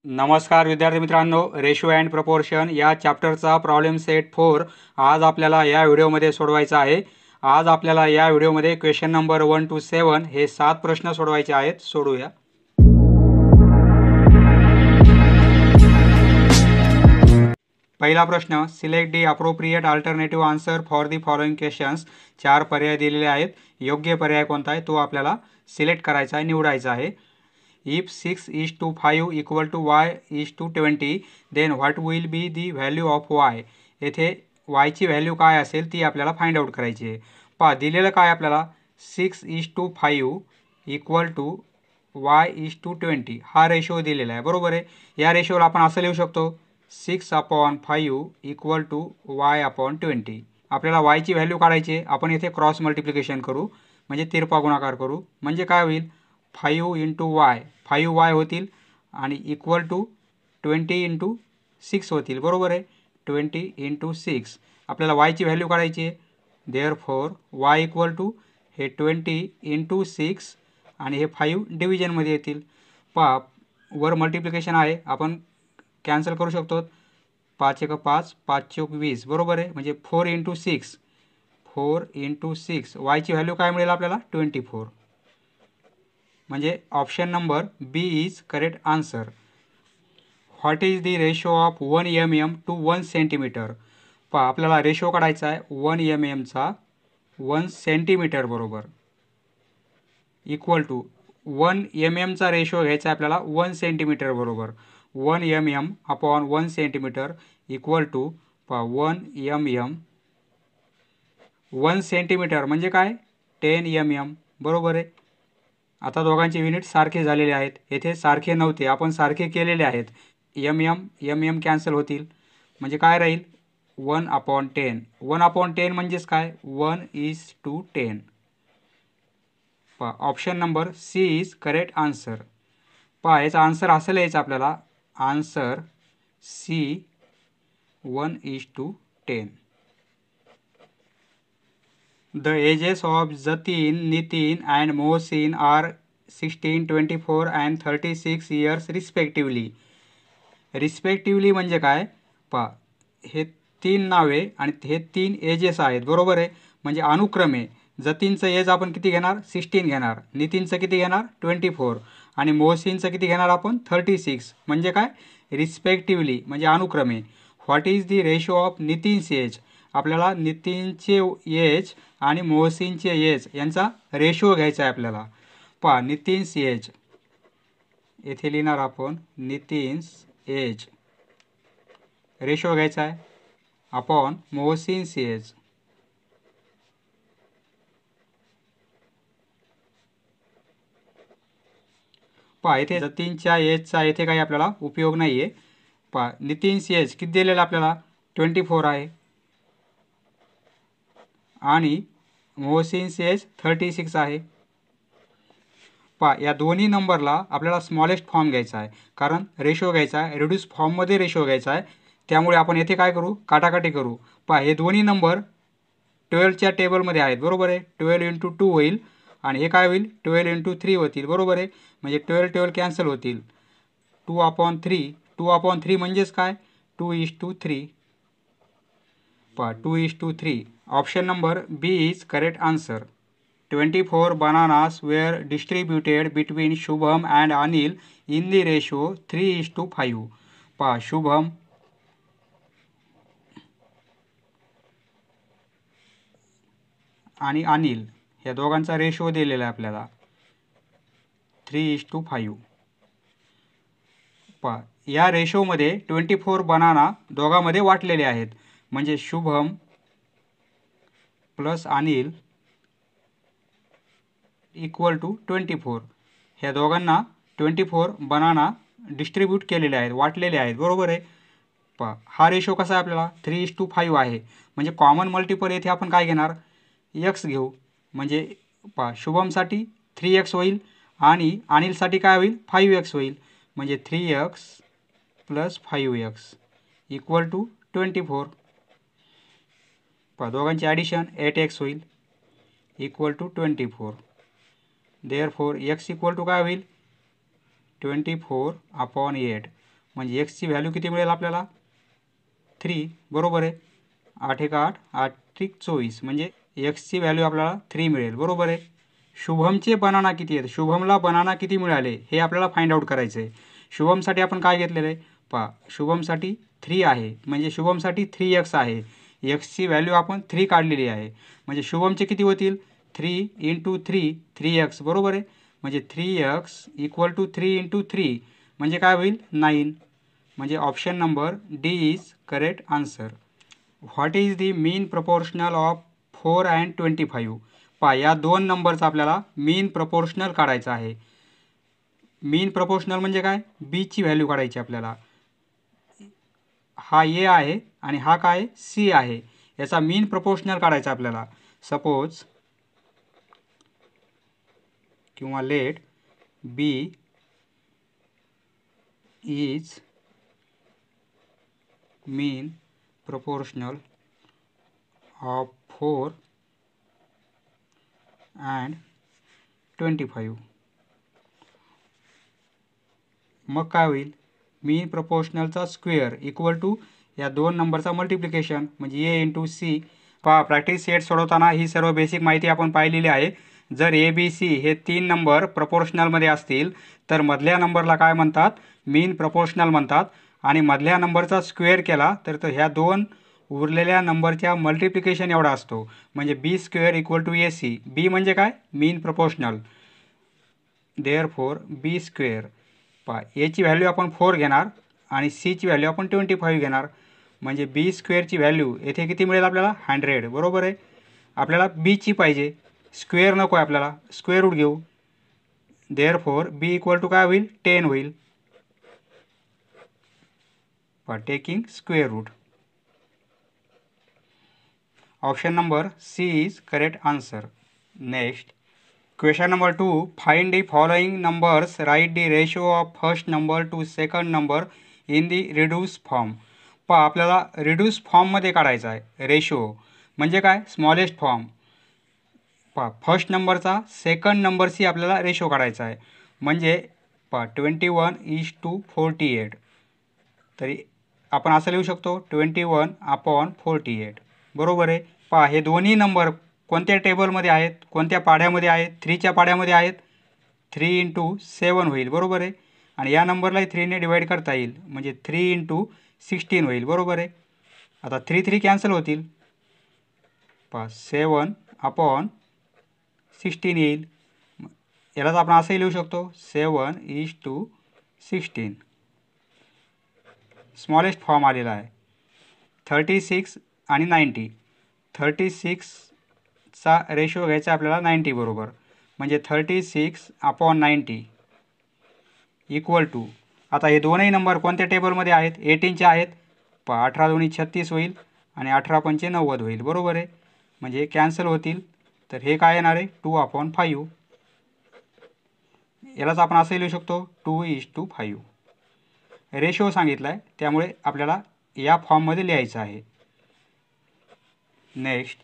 नमस्कार विद्यार्थी मित्रांनो, रेशो अँड प्रपोर्शन या चॅप्टरचा प्रॉब्लेम सेट 4 आज आपल्याला या व्हिडिओमध्ये सोडवायचा आहे। आज आपल्याला या व्हिडिओमध्ये क्वेश्चन नंबर 1 to 7 हे 7 प्रश्न सोडवायचे आहेत। सोडूया। पहिला प्रश्न, select the appropriate alternative answer for the following questions. 4 पर्याय दिलेले आहेत, योग्य पर्याय कोणता आहे तो आपल्याला सिलेक्ट करायचा आहे, निवडायचा आहे। If 6:5 equal to y:20, then what will be the value of y? येथे y ची व्हॅल्यू काय असेल ती आपल्याला फाइंड आउट करायची आहे। पहा दिलेलं काय आपल्याला 6:5 इक्वल टू y:20 हा रेशो दिलेला आहे, बरोबर आहे। या रेशोला आपण असं लिहू शकतो 6/5 इक्वल टू y/20। आपल्याला y ची व्हॅल्यू काढायची आहे, आपण येथे क्रॉस मल्टिप्लिकेशन करू म्हणजे तिरपा गुणाकार करू, म्हणजे काय होईल 5 इंटू वाय 5y होतील आणि इक्वल टू 20 इंटू 6 होतील, बरोबर आहे। 20 इंटू 6 आपल्याला y ची व्हॅल्यू काढायची आहे, देअरफॉर y इक्वल टू हे 20 इंटू 6 आणि हे 5 डिव्हिजनमध्ये येतील। पहा वर मल्टिप्लिकेशन आहे, आपण कॅन्सल करू शकतो। 5 × 5 5 × 20 बरोबर आहे, म्हणजे 4 इंटू 6 4 इंटू 6 y ची व्हॅल्यू काय मिळेल आपल्याला 24, म्हणजे option number B is correct answer. What is the ratio of 1 mm to 1 centimetre. पहा आपल्याला रेशो काढायचा आहे 1 mm चा 1 सेंटीमीटर बरोबर इक्वल टू 1 mm चा रेशो घ्यायचा आहे आपल्याला 1 सेंटीमीटर बरोबर 1 mm upon 1 centimetre equal to पहा 1 mm 1 सेंटीमीटर म्हणजे काय 10 mm, बरोबर आहे। आता दोघांचे युनिट सारखे झालेले आहेत, येथे सारखे नव्हते, आपण सारखे केलेले आहेत। mm कॅन्सल होतील, म्हणजे काय राहील 1/10 1/10 म्हणजेच काय 1:10। पहा option number C is correct answer. पहा याचा आन्सर असं लिहायचं आपल्याला, answer C 1:10। The ages of Jatin, Nitin and Mohsin are 16, 24 and 36 years respectively. Respectively म्हणजे काय पहा हे 3 नावे आणि हे 3 एजेस आहेत, बरोबर आहे। म्हणजे अनुक्रमे जतीनचं एज आपण किती घेणार 16 घेणार, नितीनचं किती घेणार 24 आणि मोहसिनचं किती घेणार आपण 36, म्हणजे काय रिस्पेक्टिव्हली म्हणजे अनुक्रमे। What is the ratio of Nitin's age, आपल्याला नितीनचे एज आणि मोहसिनचे एज यांचा रेशो घ्यायचा आहे आपल्याला। पहा नितीन्स एज येथे लिहिणार आपण नितीन्स एज रेशो घ्यायचा आहे अपॉन मोहसिन्स एज। पहा इथे जतीनच्या एजचा येथे काही आपल्याला उपयोग नाही आहे। पहा नितीन्स एज किती दिलेला आपल्याला 24 आहे आणि मोहसिन्स एज 36 आहे। पहा या दोन्ही नंबरला आपल्याला स्मॉलेस्ट फॉर्म घ्यायचा आहे, कारण रेशो घ्यायचा आहे, रिड्यूस फॉर्ममध्ये रेशो घ्यायचा आहे, त्यामुळे आपण येथे काय करू काटाकाटी करू। पहा हे दोन्ही नंबर 12च्या टेबलमध्ये आहेत, बरोबर आहे। 12 इंटू 2 होईल आणि हे काय होईल 12 इंटू 3 होतील, बरोबर आहे। म्हणजे 12 कॅन्सल होतील, 2/3 2/3 म्हणजेच काय 2:3। पहा 2:3 option number B is correct answer. 24 bananas were distributed between Shubham and Anil in the ratio 3:5. पहा शुभम आणि अनिल या दोघांचा रेशो दिलेला आहे आपल्याला 3:5। पहा या रेशोमध्ये 24 बनाना दोघांमध्ये वाटलेले आहेत, म्हणजे Shubham plus Anil equal to 24। ह्या दोघांना 24 बनाना डिस्ट्रीब्यूट केलेले आहेत, वाटलेले आहेत, बरोबर आहे। पहा हा रेशो कसा आहे आपल्याला 3:5 आहे, म्हणजे कॉमन मल्टिपल येथे आपण काय घेणार x घेऊ, म्हणजे पहा शुभमसाठी 3x होईल आणि अनिलसाठी काय होईल 5x होईल, म्हणजे 3x + 5x इक्वल टू 24। पहा दोघांची ॲडिशन 8x होईल equal to 24। Therefore x equal to काय होईल 24/8 म्हणजे एक्सची व्हॅल्यू किती मिळेल आपल्याला 3 बरोबर आहे. 8 एक 8 8 एक 24 म्हणजे एक्सची व्हॅल्यू आपल्याला 3 मिळेल बरोबर आहे. शुभमचे बनाना किती आहेत? शुभमला बनाना किती मिळाले हे आपल्याला फाइंड आउट करायचं आहे. शुभमसाठी आपण काय घेतलेलं आहे पहा, शुभमसाठी 3 आहे म्हणजे शुभमसाठी 3x आहे. एक्सची व्हॅल्यू आपण 3 काढलेली आहे म्हणजे शुभमचे किती होतील 3 × 3 3x बरोबर आहे. म्हणजे 3x इक्वल टू 3 × 3 म्हणजे काय होईल 9. म्हणजे option number D is correct answer. What is the mean proportional of 4 and 25? पहा या दोन नंबरचा आपल्याला मीन प्रपोर्शनल काढायचा आहे. मीन प्रपोर्शनल म्हणजे काय बीची व्हॅल्यू काढायची आपल्याला. हा ए आहे आणि हा काय सी आहे, याचा मीन प्रपोर्शनल काढायचा आपल्याला. सपोज किंवा let B is mean proportional of 4 and 25. मग काय होईल मीन प्रपोर्शनलचा स्क्वेअर इक्वल टू या दोन नंबरचा मल्टिप्लिकेशन म्हणजे ए इंटू सी. पहा प्रॅक्टिस सेट सोडवताना ही सर्व बेसिक माहिती आपण पाहिलेली आहे. जर ए बी सी हे 3 नंबर प्रपोर्शनलमध्ये असतील तर मधल्या नंबरला काय म्हणतात मीन प्रपोर्शनल म्हणतात. आणि मधल्या नंबरचा स्क्वेअर केला तर ह्या दोन उरलेल्या नंबरच्या मल्टिप्लिकेशन एवढा असतो म्हणजे B square equal to A C. B म्हणजे काय mean proportional, therefore B square. पहा एची व्हॅल्यू आपण 4 घेणार आणि सीची व्हॅल्यू आपण 25 घेणार म्हणजे बी स्क्वेअरची व्हॅल्यू येथे किती मिळेल आपल्याला 100 बरोबर आहे. आपल्याला बीची पाहिजे, स्क्वेअर नको आहे आपल्याला, स्क्वेअर रूट घेऊ. देअरफॉर बी इक्वल टू काय होईल 10 होईल. पहा taking square root. Option number C is correct answer. Next question number 2. Find the following numbers, write the ratio of first number to second number in the reduce form. पहा आपल्याला reduce फॉर्ममध्ये काढायचा आहे. Ratio म्हणजे काय smallest form. पहा first नंबरचा second नंबरशी आपल्याला रेशो काढायचा आहे म्हणजे पहा 21:48. तरी आपण असं लिहू शकतो 21/48 बरोबर आहे. पहा हे दोन्ही नंबर कोणत्या टेबलमध्ये आहेत, कोणत्या पाढ्यामध्ये आहेत, 3च्या पाढ्यामध्ये आहेत. 3 × 7 होईल बरोबर आहे. आणि या नंबरलाही 3ने डिवाईड करता येईल म्हणजे 3 × 16 होईल बरोबर आहे. आता 3 3 कॅन्सल होतील. पहा 7/16 येईल. यालाच आपण असंही लिहू शकतो 7:16. स्मॉलेस्ट फॉर्म आलेला आहे. 36 आणि 90. 36चा रेशो घ्यायचा आपल्याला 90 बरोबर म्हणजे 36/90 इक्वल टू. आता हे दोनही नंबर कोणत्या टेबलमध्ये आहेत 18चे आहेत. पहा 18 दोन्ही 36 होईल आणि 18 पंचे 90 होईल बरोबर आहे. म्हणजे कॅन्सल होतील तर हे काय येणार आहे 2/5. यालाच आपण असंही लिहू शकतो 2:5. रेशो सांगितला आहे त्यामुळे आपल्याला या फॉर्ममध्ये लिहायचं आहे. नेक्स्ट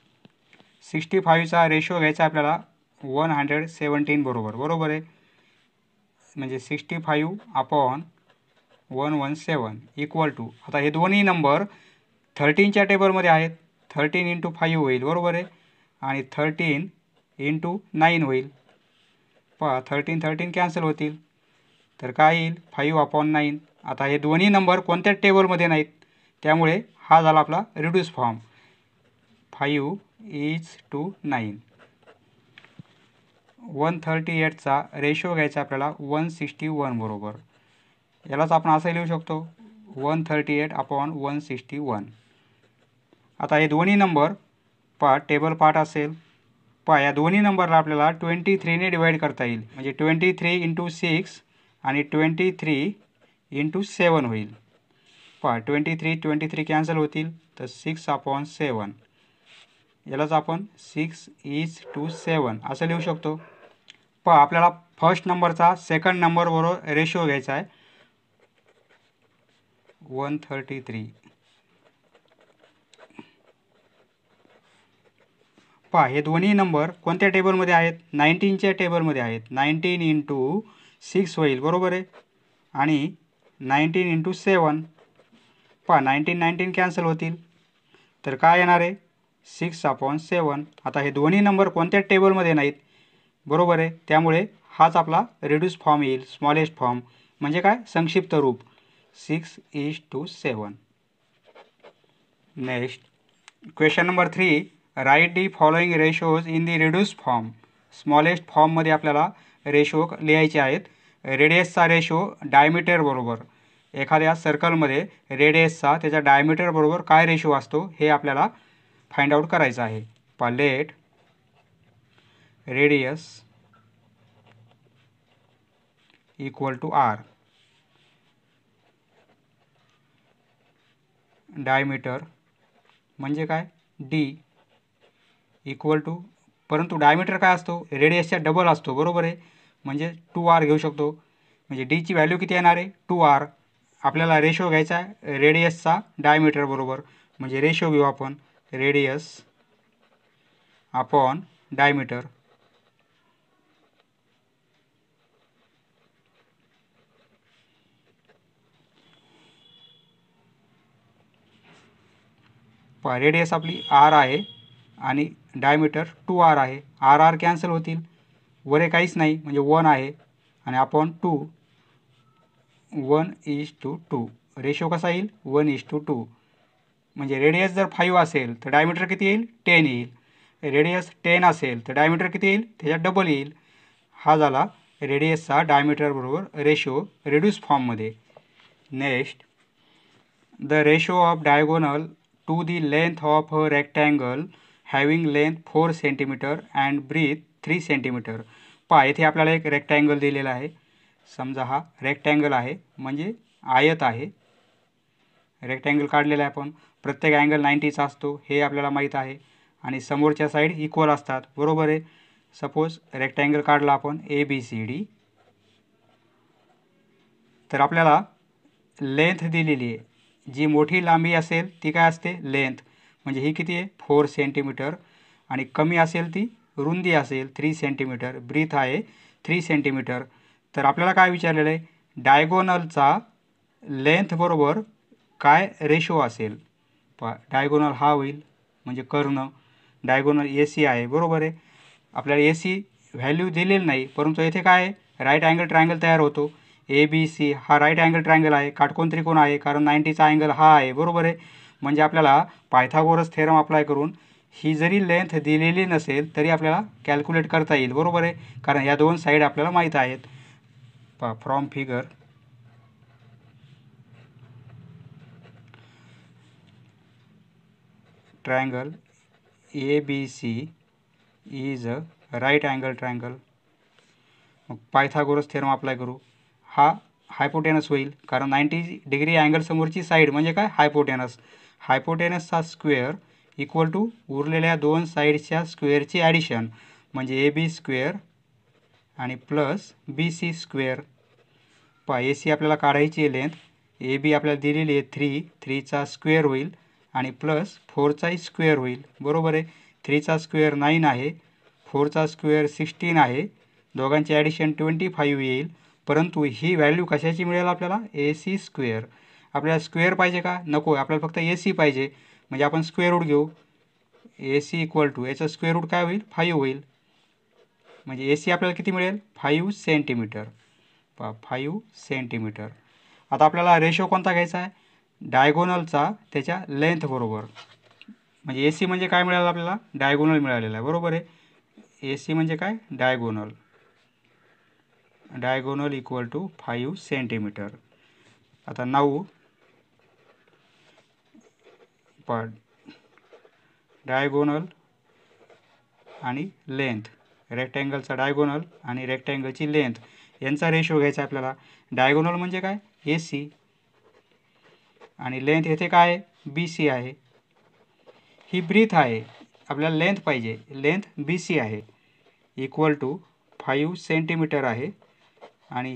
65चा रेशो घ्यायचा आपल्याला 117 बरोबर आहे. म्हणजे 65/117 इक्वल टू. आता हे दोन्ही नंबर 13च्या टेबलमध्ये आहेत. 13 × 5 होईल बरोबर आहे आणि 13 × 9 होईल. पहा 13 13 कॅन्सल होतील तर काय येईल 5/9. आता हे दोन्ही नंबर कोणत्या टेबलमध्ये नाहीत त्यामुळे हा झाला आपला रिड्यूस फॉर्म 5:9. 138चा रेशो घ्यायचा आपल्याला 161 बरोबर. यालाच आपण असं लिहू शकतो 138/161. आता हे दोन्ही नंबर पहा टेबल पार्ट असेल. पहा या दोन्ही नंबरला आपल्याला 23ने डिवाईड करता येईल म्हणजे 23 × 6 आणि 23 × 7 होईल. पहा 23 कॅन्सल होतील तर 6/7. यालाच आपण 6:7 असं लिहू शकतो. पहा आपल्याला फर्स्ट नंबरचा सेकंड नंबरबरोबर रेशो घ्यायचा आहे 133. पहा हे दोन्ही नंबर कोणत्या टेबलमध्ये आहेत 19च्या टेबलमध्ये आहेत. 19 × 6 होईल बरोबर आहे आणि 19 इंटू 7. 19 कॅन्सल होतील, तर काय येणार आहे 6/7. आता हे दोन्ही नंबर कोणत्या टेबलमध्ये नाहीत, बरोबर आहे, त्यामुळे हाच आपला रिड्यूस फॉर्म येईल, स्मॉलेस्ट फॉर्म म्हणजे काय संक्षिप्त रूप 6:7. Next question number 3. Write the following ratios in the reduce form. Smallest फॉर्ममध्ये आपल्याला रेशो लिहायचे आहेत. रेडियसचा रेशो डायमीटर बरोबर, एखाद्या सर्कलमध्ये रेडियसचा त्याच्या डायमीटर बरोबर काय रेशो असतो हे आपल्याला फाइंड आउट करायचं आहे. Let radius equal to R, diameter म्हणजे काय डी इक्वल टू, परंतु डायमीटर काय असतो रेडियसच्या डबल असतो, बरोबर आहे, म्हणजे 2r घेऊ शकतो. म्हणजे डीची व्हॅल्यू किती येणार आहे 2r. आपल्याला रेशो घ्यायचा आहे रेडियसचा डायमीटर बरोबर, म्हणजे रेशो घेऊ आपण रेडियस अपॉन डायमीटर. रेडियस आपली आर आहे आणि डायमीटर 2r आहे. आर कॅन्सल होतील, वरे काहीच नाही म्हणजे 1 आहे आणि अपॉन 2, 1:2. रेशो कसा येईल 1:2. म्हणजे रेडियस जर 5 असेल तर डायमीटर किती येईल 10 येईल. रेडियस 10 असेल तर डायमीटर किती येईल त्याच्यात डबल येईल. हा झाला रेडियसचा डायमीटर बरोबर रेशो रिड्यूस फॉर्ममध्ये. Next, the ratio of diagonal to the length of a rectangle having length 4 centimetre and breadth 3 centimetre. येथे आपल्याला एक रेक्टँगल दिलेला आहे. समजा हा रेक्टँगल आहे म्हणजे आयत आहे. रेक्टँगल काढलेला आहे आपण, प्रत्येक अँगल 90चा असतो हे आपल्याला माहीत आहे आणि समोरच्या साईड इक्वल असतात, बरोबर आहे. सपोज रेक्टँगल काढला आपण ABCD, तर आपल्याला लेंथ दिलेली आहे. जी मोठी लांबी असेल ती काय असते लेंथ, म्हणजे ही किती आहे 4 सेंटीमीटर आणि कमी असेल ती रुंदी असेल 3 सेंटीमीटर. ब्रीथ आहे 3 सेंटीमीटर. तर आपल्याला काय विचारलेलं आहे डायगोनलचा लेंथ बरोबर काय रेशो असेल. डायगोनल हा होईल म्हणजे कर्ण, डायगोनल AC आहे, बरोबर आहे. आपल्याला AC व्हॅल्यू दिलेली नाही, परंतु येथे काय आहे राईट अँगल ट्रायंगल तयार होतो. ABC हा राईट अँगल ट्रायंगल आहे, काटकोन त्रिकोण आहे, कारण 90चा अँगल हा आहे, बरोबर आहे. म्हणजे आपल्याला पायथागोरस थेरम अप्लाय करून ही जरी लेंथ दिलेली नसेल तरी आपल्याला कॅल्क्युलेट करता येईल, बरोबर आहे, कारण या दोन साईड आपल्याला माहीत आहेत. From figure triangle ABC is a right angle triangle. मग पायथागोरस थेरम अप्लाय करू. हा हायपोटेनस होईल कारण 90 डिग्री अँगल समोरची साईड म्हणजे काय हायपोटेनस. हायपोटेनसचा स्क्वेअर इक्वल टू उरलेल्या दोन साईडच्या स्क्वेअरची ॲडिशन म्हणजे AB स्क्वेअर आणि प्लस BC स्क्वेअर. AC आपल्याला काढायची आहे लेंथ, AB आपल्याला दिलेली आहे 3चा स्क्वेअर होईल आणि प्लस 4चाही स्क्वेअर होईल, बरोबर आहे. 3चा स्क्वेअर 9 आहे, 4चा स्क्वेअर 16 आहे, दोघांची ॲडिशन 25 येईल. परंतु ही व्हॅल्यू कशाची मिळेल आपल्याला AC स्क्वेअर. आपल्याला स्क्वेअर पाहिजे का नको, आपल्याला फक्त AC पाहिजे, म्हणजे आपण स्क्वेअर रूट घेऊ. AC इक्वल टू याचं स्क्वेअर रूट काय होईल 5 होईल, म्हणजे AC आपल्याला किती मिळेल 5 सेंटीमीटर. 5 सेंटीमीटर. आता आपल्याला रेशो कोणता घ्यायचा आहे डायगोनलचा त्याच्या लेंथ बरोबर, म्हणजे AC म्हणजे काय मिळालं आपल्याला डायगोनल मिळालेला आहे, बरोबर आहे. AC म्हणजे काय diagonal, diagonal equal to 5 centimetre. आता 9 डायगोनल आणि लेंथ, रेक्टँगलचा डायगोनल आणि रेक्टँगलची लेंथ यांचा रेशो घ्यायचा आपल्याला. डायगोनल म्हणजे काय AC आणि लेंथ येथे काय BC आहे. ही ब्रीथ आहे, आपल्याला लेंथ पाहिजे, लेंथ BC आहे, इक्वल टू 5 सेंटीमीटर आहे आणि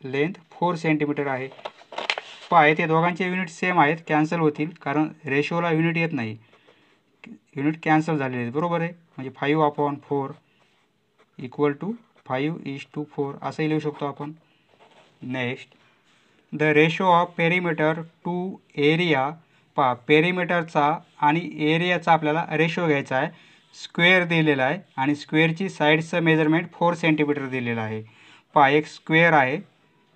लेंथ 4 सेंटीमीटर आहे. येथे दोघांचे युनिट सेम आहेत, कॅन्सल होतील कारण रेशोला युनिट येत नाही, युनिट कॅन्सल झालेले आहेत, बरोबर आहे. म्हणजे 5/4 इक्वल टू 5:4 असंही लिहू शकतो आपण. Next, the ratio of perimeter to area. पहा, पेरिमीटरचा आणि एरियाचा आपल्याला रेशो घ्यायचा आहे. स्क्वेअर दिलेला आहे आणि स्क्वेअरची साईडचं मेजरमेंट 4 सेंटीमीटर दिलेलं आहे. पहा, एक स्क्वेअर आहे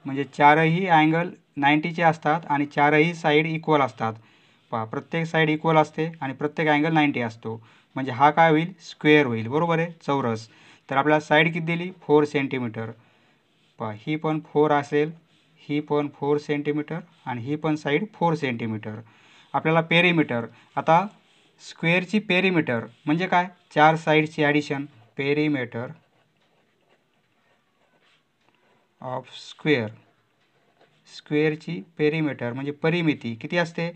म्हणजे चारही अँगल 90चे असतात आणि चारही साईड इक्वल असतात. पहा, प्रत्येक साईड इक्वल असते आणि प्रत्येक अँगल 90 असतो. म्हणजे हा काय होईल? स्क्वेअर होईल. बरोबर आहे, चौरस. तर आपल्याला साईड किती दिली? 4 सेंटीमीटर. पहा, ही पण 4 असेल, ही पण 4 सेंटीमीटर आणि ही पण साईड 4 सेंटीमीटर. आपल्याला पेरिमीटर, आता स्क्वेअरची पेरिमीटर म्हणजे काय? 4 साईडची ॲडिशन. Perimeter of square. स्क्वेअरची पेरिमीटर म्हणजे परिमिती किती असते?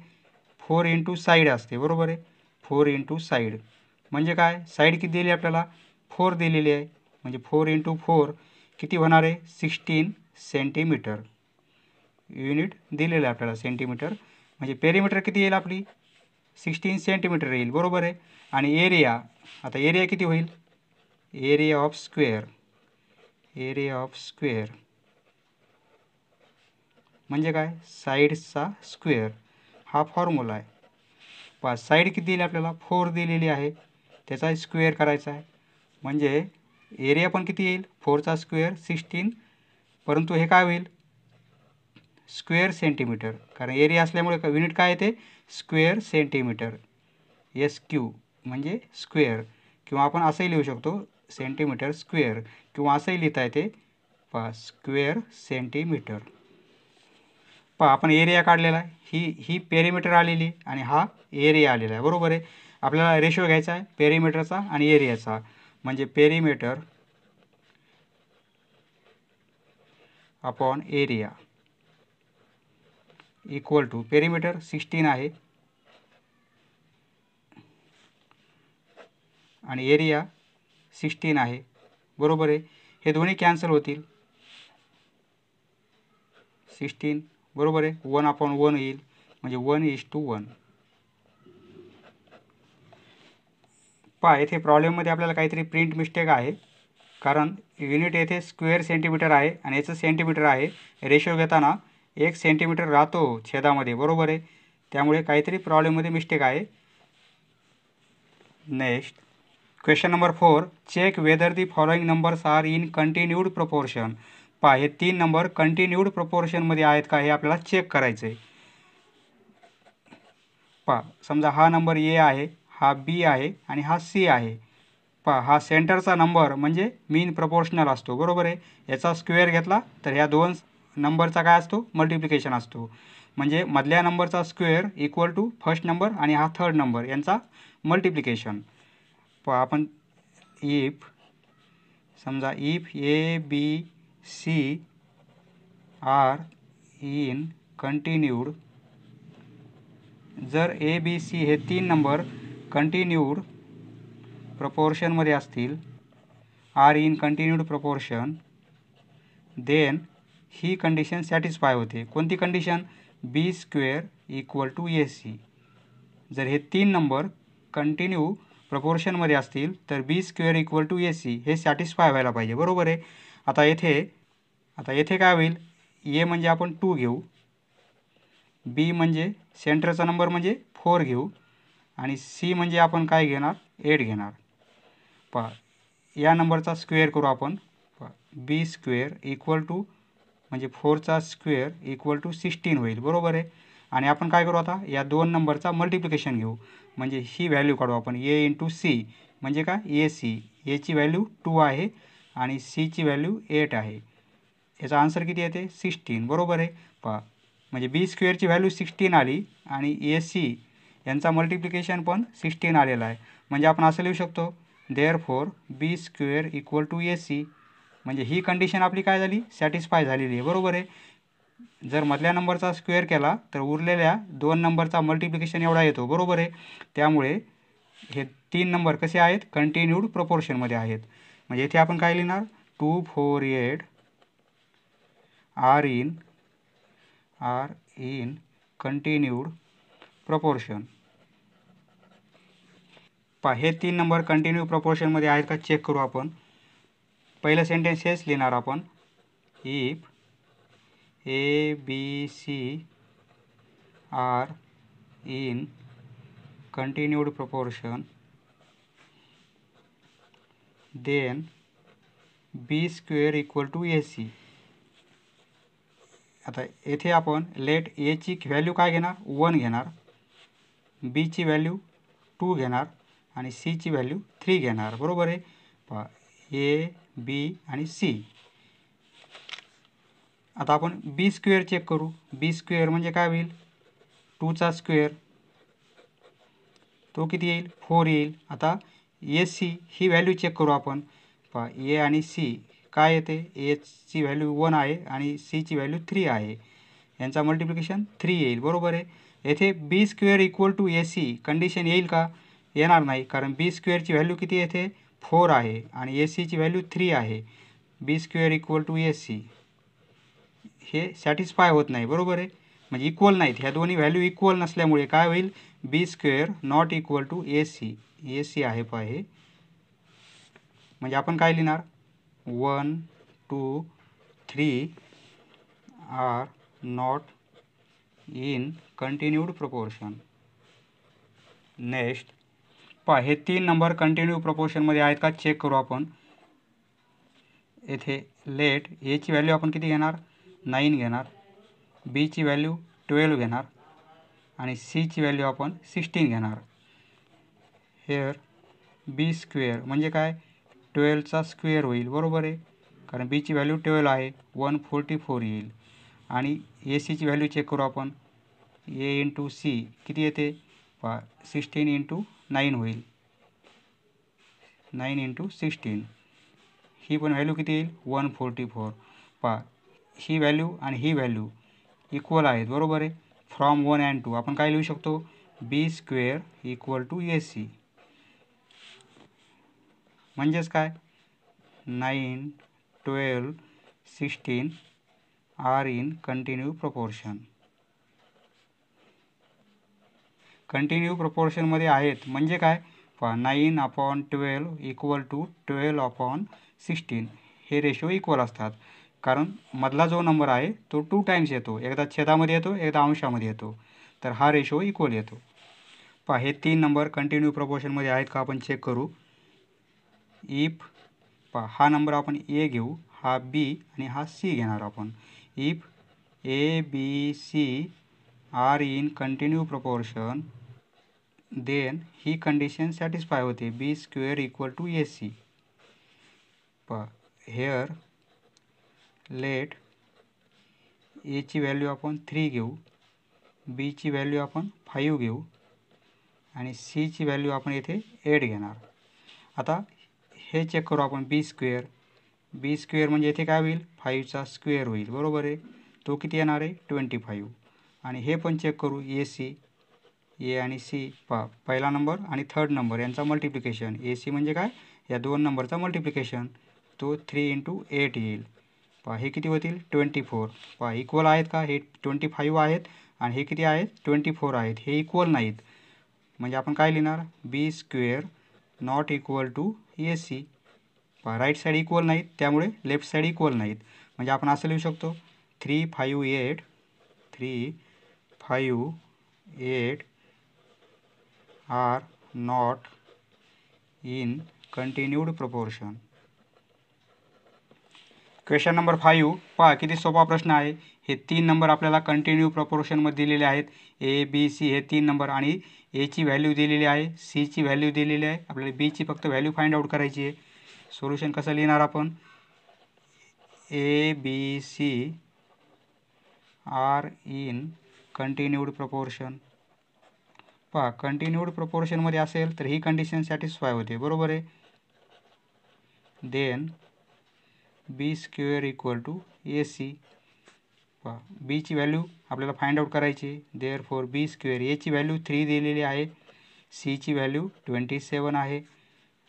4 इंटू साईड असते. बरोबर आहे, 4 इंटू साईड. म्हणजे काय? साईड किती दिली आपल्याला? 4 दिलेली आहे. म्हणजे 4 इंटू 4 किती होणार आहे? 16 सेंटीमीटर. युनिट दिलेलं आहे आपल्याला सेंटीमीटर. म्हणजे पेरिमीटर किती येईल आपली? 16 सेंटीमीटर येईल. बरोबर आहे. आणि एरिया, आता एरिया किती होईल? Area of square. Area of square म्हणजे काय? साईडचा स्क्वेअर. हा फॉर्म्युला आहे. पहा, साईड किती दिली आपल्याला? 4 दिलेली आहे, त्याचा स्क्वेअर करायचा आहे. म्हणजे एरिया पण किती येईल? 4चा स्क्वेअर 16, परंतु हे काय होईल? Square centimetre. कारण एरिया असल्यामुळे युनिट काय येते? Square centimetre. SQ म्हणजे स्क्वेअर, किंवा आपण असंही लिहू शकतो सेंटीमीटर स्क्वेअर, किंवा असंही लिहिता येते पहा स्क्वेअर सेंटीमीटर. पहा, आपण एरिया काढलेला आहे. ही पेरिमीटर आलेली आणि हा एरिया आलेला आहे. बरोबर आहे. आपल्याला रेशो घ्यायचा आहे पेरिमीटरचा आणि एरियाचा. म्हणजे perimeter upon area equal to, perimeter 16 आहे आणि एरिया 16 आहे. बरोबर आहे. हे दोन्ही कॅन्सल होतील. 16 बरोबर आहे, 1/1 येईल म्हणजे 1:1. पहा, येथे प्रॉब्लेममध्ये आपल्याला काहीतरी प्रिंट मिस्टेक आहे. कारण युनिट येथे स्क्वेअर सेंटीमीटर आहे आणि याचं सेंटीमीटर आहे. रेशो घेताना 1 सेंटीमीटर राहतो छेदामध्ये. बरोबर आहे. त्यामुळे काहीतरी प्रॉब्लेममध्ये मिस्टेक आहे. Next question number 4. Check whether the following numbers are in continued proportion. पहा, हे 3 नंबर कंटिन्यूड प्रपोर्शनमध्ये आहेत का हे आपल्याला चेक करायचं आहे. पहा, समजा हा नंबर A आहे, हा B आहे आणि हा C आहे. पहा, हा सेंटरचा नंबर म्हणजे मीन प्रपोर्शनल असतो. बरोबर आहे. याचा स्क्वेअर घेतला तर ह्या दोन नंबरचा काय असतो? मल्टिप्लिकेशन असतो. म्हणजे मधल्या नंबरचा square equal to first number आणि हा थर्ड नंबर यांचा मल्टिप्लिकेशन. पहा, आपण इफ समजा if ABC are in continued, जर ABC हे 3 नंबर कंटिन्यूड प्रपोर्शनमध्ये असतील, are in continued proportion, then ही कंडिशन सॅटिस्फाय होते. कोणती condition? B² equal to AC. जर हे 3 नंबर कंटिन्यू प्रपोर्शनमध्ये असतील तर B² इक्वल टू AC हे सॅटिस्फाय व्हायला पाहिजे. बरोबर आहे. आता येथे काय होईल? A म्हणजे आपण 2 घेऊ, B म्हणजे सेंटरचा नंबर म्हणजे 4 घेऊ आणि C म्हणजे आपण काय घेणार? 8 घेणार. पहा, या नंबरचा स्क्वेअर करू आपण. B² इक्वल टू म्हणजे 4चा स्क्वेअर इक्वल टू 16 होईल. बरोबर आहे. आणि आपण काय करू आता? या दोन नंबरचा मल्टिप्लिकेशन घेऊ. म्हणजे ही व्हॅल्यू काढू आपण A इंटू C म्हणजे काय? AC. Aची व्हॅल्यू 2 आहे आणि Cची व्हॅल्यू 8 आहे. याचा आन्सर किती येते? 16. बरोबर आहे. पहा, म्हणजे B² व्हॅल्यू 16 आली आणि AC यांचा मल्टिप्लिकेशन पण 16 आलेला आहे. म्हणजे आपण असं लिहू शकतो therefore B² equal to AC. म्हणजे ही कंडिशन आपली काय झाली? सॅटिस्फाय झालेली आहे. बरोबर आहे. जर मधल्या नंबरचा स्क्वेअर केला तर उरलेल्या 2 नंबरचा मल्टिप्लिकेशन एवढा येतो. बरोबर आहे. त्यामुळे हे 3 नंबर कसे आहेत? कंटिन्यूड प्रपोर्शनमध्ये आहेत. म्हणजे इथे आपण काय लिहिणार? 2, 4, 8 आर इन कंटिन्यूड प्रपोर्शन. पहा, हे 3 नंबर कंटिन्यू प्रपोर्शनमध्ये आहेत का चेक करू आपण. पहिलं सेंटेन्स हेच लिहिणार आपण. If A, B, C are in continued proportion, then B square equal to AC. आता येथे आपण लेट A ची व्हॅल्यू काय घेणार 1 घेणार, B ची व्हॅल्यू 2 घेणार आणि C ची व्हॅल्यू 3 घेणार. बरोबर आहे. पहा A, B आणि C. आता आपण B स्क्वेअर चेक करू. B स्क्वेअर म्हणजे काय होईल 2 चा स्क्वेअर, तो किती येईल 4 येईल. आता AC ही व्हॅल्यू चेक करू आपण. पहा A आणि C काय येते, A ची व्हॅल्यू 1 आहे आणि C ची व्हॅल्यू 3 आहे, यांचा मल्टिप्लिकेशन 3 येईल. बरोबर आहे. येथे B square equal to AC condition येईल का, येणार नाही, कारण B स्क्वेअरची व्हॅल्यू किती येते 4 आहे आणि AC ची व्हॅल्यू 3 आहे. B square equal to AC हे सॅटिस्फाय होत नाही. बरोबर आहे, म्हणजे इक्वल नाहीत, ह्या दोन्ही व्हॅल्यू इक्वल नसल्यामुळे काय होईल B square not equal to AC. AC आहे पहा हे, म्हणजे आपण काय लिहिणार 1, 2, 3 are not in continued proportion. Next पहा हे 3 नंबर कंटिन्यू प्रोपोर्शनमध्ये आहेत का चेक करू आपण. येथे लेट A ची व्हॅल्यू आपण किती घेणार 9 घेणार, B ची व्हॅल्यू 12 घेणार आणि C ची व्हॅल्यू आपण 16 घेणार. हेअर B स्क्वेअर म्हणजे काय 12 चा स्क्वेअर होईल. बरोबर आहे, कारण B ची व्हॅल्यू 12 आहे 144 येईल. आणि AC ची व्हॅल्यू चेक करू आपण. A इंटू C किती येते पहा 16 इंटू 9 होईल, 9 इंटू 16. ही पण व्हॅल्यू किती येईल 144. पहा ही व्हॅल्यू आणि ही व्हॅल्यू इक्वल आहेत. बरोबर आहे. फ्रॉम 1 अँड 2 आपण काय लिहू शकतो B square equal to AC. म्हणजेच काय 9, 12, 16 are in continue proportion. Continue प्रोपोर्शनमध्ये आहेत म्हणजे काय पहा 9/12 इक्वल टू 12/16 हे रेशो इक्वल असतात, कारण मधला जो नंबर आहे तो 2 टाइम्स येतो, एकदा छेदामध्ये येतो एकदा अंशामध्ये येतो, तर हा रेशो इक्वल येतो. पहा हे 3 नंबर कंटिन्यू प्रोपोर्शनमध्ये आहेत का आपण चेक करू. इफ पहा हा नंबर आपण A घेऊ, हा B आणि हा C घेणार आपण. If A, B, C are in continue proportion, then ही कंडिशन सॅटिस्फाय होते B square equal to AC. पहा हेअर लेट A ची व्हॅल्यू आपण 3 घेऊ, B ची व्हॅल्यू आपण 5 घेऊ आणि C ची व्हॅल्यू आपण येथे 8 घेणार. आता हे चेक करू आपण B स्क्वेअर. B स्क्वेअर म्हणजे येथे काय होईल 5 चा स्क्वेअर होईल. बरोबर आहे, तो किती येणार आहे 25. आणि हे पण चेक करू AC, A आणि C पहा पहिला नंबर आणि थर्ड नंबर यांचा मल्टिप्लिकेशन, AC म्हणजे काय या दोन नंबरचा मल्टिप्लिकेशन, तो 3 इंटू 8 येईल. पहा हे किती होतील 24. पहा इक्वल आहेत का, हे 25 आहेत आणि हे किती आहेत 24 आहेत, हे इक्वल नाहीत, म्हणजे आपण काय लिहिणार B square not equal to AC. पहा राईट साईड इक्वल नाहीत त्यामुळे लेफ्ट साईड इक्वल नाहीत, म्हणजे आपण असं लिहू शकतो 3, 5, 8 3, 5, 8 are not in continued proportion. Question number 5 पहा किती सोपा प्रश्न आहे. हे 3 नंबर आपल्याला कंटिन्यू प्रोपोर्शनमध्ये दिलेले आहेत. A, B, C हे 3 नंबर आणि A ची व्हॅल्यू दिलेली आहे, C ची व्हॅल्यू दिलेली आहे, आपल्याला B ची फक्त व्हॅल्यू फाइंड आउट करायची आहे. सोल्युशन कसं लिहिणार आपण A, B, C are in continued proportion. पहा कंटिन्यूड प्रोपोर्शनमध्ये असेल तर ही कंडिशन सॅटिस्फाय होते. बरोबर आहे. Then B square equal to AC. पहा B ची व्हॅल्यू आपल्याला फाइंड आउट करायची, देअरफॉर B स्क्वेअर A ची व्हॅल्यू 3 दिलेली आहे, C ची व्हॅल्यू 27 आहे,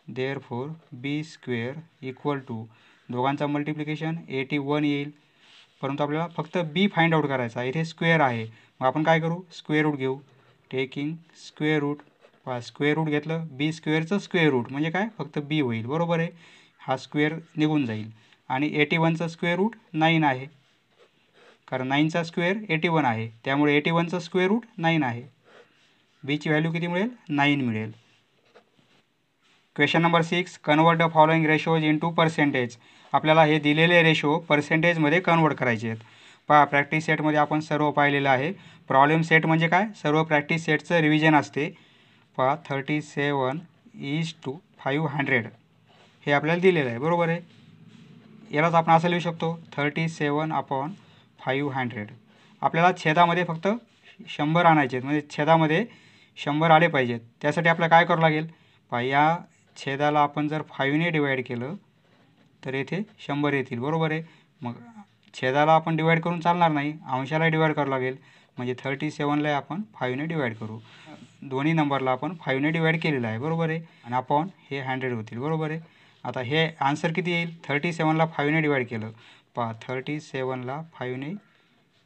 therefore B square equal to दोघांचा मल्टिप्लिकेशन 81 येईल. परंतु आपल्याला फक्त B फाइंड आउट करायचा आहे, इथे स्क्वेअर आहे, मग आपण काय करू स्क्वेअर रूट घेऊ, टेकिंग स्क्वेअर रूट. पहा स्क्वेअर रूट घेतलं B स्क्वेअरचं स्क्वेअर रूट म्हणजे काय फक्त B होईल. बरोबर आहे, हा स्क्वेअर निघून जाईल आणि 81चं स्क्वेअर रूट 9 आहे. कारण 9चा स्क्वेअर 81 आहे, त्यामुळे 81चा स्क्वेअर रूट 9 आहे. बीची व्हॅल्यू किती मिळेल? 9 मिळेल. Question number 6, convert the following ratios into percentage. आपल्याला हे दिलेले रेशो पर्सेंटेजमध्ये कन्वर्ट करायचे आहेत. पहा, प्रॅक्टिस सेटमध्ये आपण सर्व पाहिलेलं आहे. प्रॉब्लेम सेट म्हणजे काय? सर्व प्रॅक्टिस सेटचं रिव्हिजन असते. पहा, 37:500 हे आपल्याला दिलेलं आहे, बरोबर आहे. यालाच आपण असं लिहू शकतो 37/500. आपल्याला छेदामध्ये फक्त 100 आणायचे आहेत, म्हणजे छेदामध्ये 100 आले पाहिजेत. त्यासाठी आपल्याला काय करावं लागेल? पहा, या छेदाला आपण जर 5ने डिवाईड केलं तर येथे 100 येतील, बरोबर आहे. मग छेदाला आपण डिवाईड करून चालणार नाही, अंशाला डिवाईड करावं लागेल. म्हणजे 37ला आपण 5ने डिवाईड करू. दोन्ही नंबरला आपण 5ने डिवाईड केलेलं आहे, बरोबर आहे. आणि आपण हे 100 होतील, बरोबर आहे. आता हे आन्सर किती येईल? 37ला 5ने डिवाईड केलं. पहा, 37ला 5ने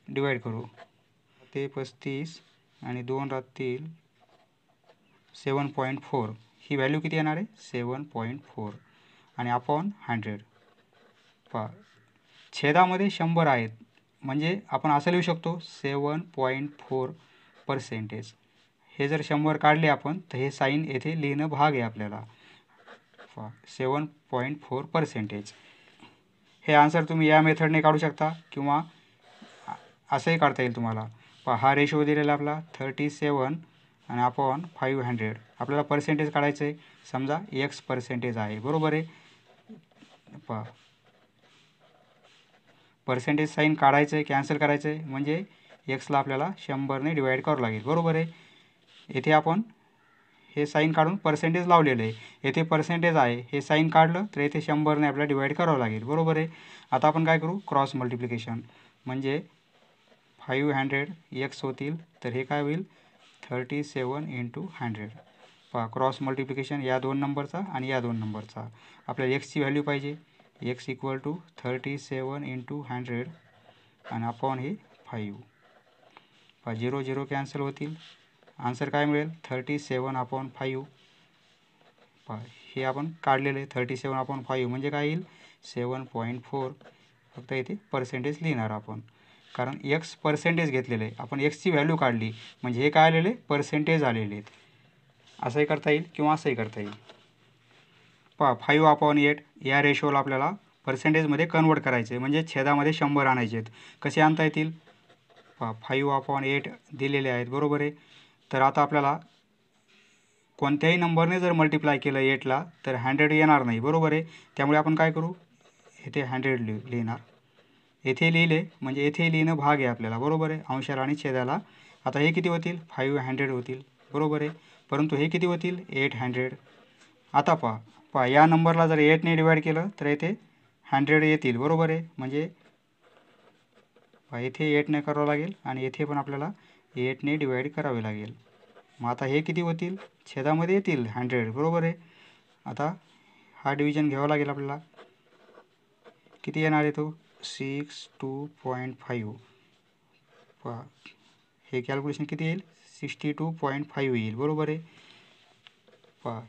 डिवाईड करू. ते 35 आणि 2 राहतील 7.4. ही व्हॅल्यू किती येणार आहे? 7.4 आणि अपॉन 100. पहा, छेदामध्ये 100 आहेत, म्हणजे आपण असं लिहू शकतो 7.4%. हे जर 100 काढले आपण तर हे साईन येथे लिहिणं भाग आहे आपल्याला. 7.4%. हे आन्सर तुम्ही या मेथडने काढू शकता किंवा असंही काढता येईल तुम्हाला. पहा, हा रेशो दिलेला आपला 37 आणि अपॉन 500. आपल्याला पर्सेंटेज काढायचं आहे. समजा x% आहे, बरोबर आहे. पहा, पर्सेंटेज साईन काढायचं आहे, कॅन्सल करायचं आहे, म्हणजे एक्सला आपल्याला 100ने डिवाईड करावं लागेल, बरोबर आहे. येथे आपण हे साईन काढून पर्सेंटेज लावलेलं आहे. येथे पर्सेंटेज आहे, हे साईन काढलं तर येथे 100ने आपल्याला डिवाईड करावं लागेल, बरोबर आहे. आता आपण काय करू? Cross multiplication. म्हणजे 500 x होतील, तर हे काय होईल? 37 × 100. पहा, क्रॉस मल्टिप्लिकेशन या 2 नंबरचा आणि या 2 नंबरचा. आपल्याला एक्सची व्हॅल्यू पाहिजे. x = 37 × 100 आणि अपॉन हे 5. पहा, 0 0 कॅन्सल होतील. आन्सर काय मिळेल? 37/5. पहा, हे आपण काढलेलं आहे 37/5 म्हणजे काय येईल? 7.4. फक्त इथे पर्सेंटेज लिहिणार आपण, कारण एक्स पर्सेंटेज घेतलेलं आहे. आपण एक्सची व्हॅल्यू काढली म्हणजे हे काय आलेले? पर्सेंटेज आलेले आहेत. असंही करता येईल किंवा असंही करता येईल. पहा, 5/8 या रेशोला आपल्याला पर्सेंटेजमध्ये कन्वर्ट करायचं आहे, म्हणजे छेदामध्ये 100 आणायचे आहेत. कसे आणता येतील? पहा, 5/8 दिलेले आहेत, बरोबर आहे. तर आता आपल्याला कोणत्याही नंबरने जर मल्टिप्लाय केलं 8ला तर 100 येणार नाही, बरोबर आहे. त्यामुळे आपण काय करू? येथे 100 लिहिणार. येथे लिहिले म्हणजे येथे लिहिणं भाग आहे आपल्याला, बरोबर आहे, अंशाला आणि छेदाला. आता हे किती होतील? 500 होतील, बरोबर आहे. परंतु हे किती होतील? 800. आता पहा, या नंबरला जर 8ने डिवाईड केलं तर येथे 100 येतील, बरोबर आहे. म्हणजे येथे 8ने करावं लागेल आणि येथे पण आपल्याला 8ने डिवाईड करावे लागेल. मग आता हे किती होतील? छेदामध्ये येतील 100, बरोबर आहे. आता हा डिव्हिजन घ्यावा लागेल आपल्याला. किती येणार आहे तो? 62.5. पहा, हे कॅल्क्युलेशन किती येईल? 62.5 येईल, बरोबर आहे. पहा,